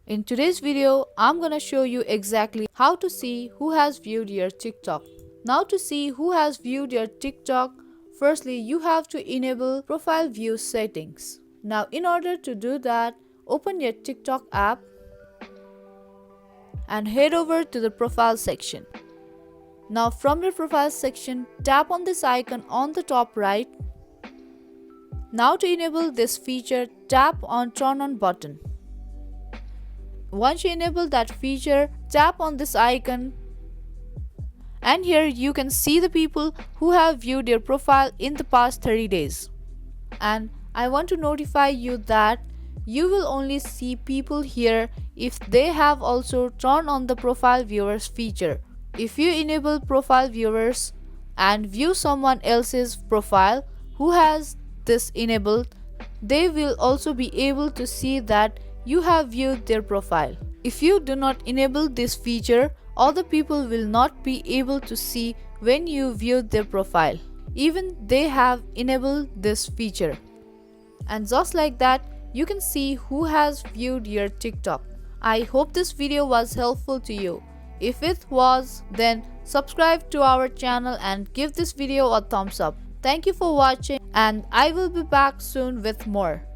In today's video, I'm gonna show you exactly how to see who has viewed your TikTok. Now to see who has viewed your TikTok, firstly you have to enable profile view settings. Now in order to do that, open your TikTok app and head over to the profile section. Now from your profile section, tap on this icon on the top right. Now to enable this feature, tap on turn on button. Once you enable that feature, tap on this icon and here you can see the people who have viewed your profile in the past 30 days. And I want to notify you that you will only see people here if they have also turned on the profile viewers feature. If you enable profile viewers and view someone else's profile who has this enabled, they will also be able to see that you have viewed their profile. If you do not enable this feature, other people will not be able to see when you viewed their profile, even they have enabled this feature. And just like that, you can see who has viewed your TikTok. I hope this video was helpful to you. If it was, then subscribe to our channel and give this video a thumbs up. Thank you for watching and I will be back soon with more.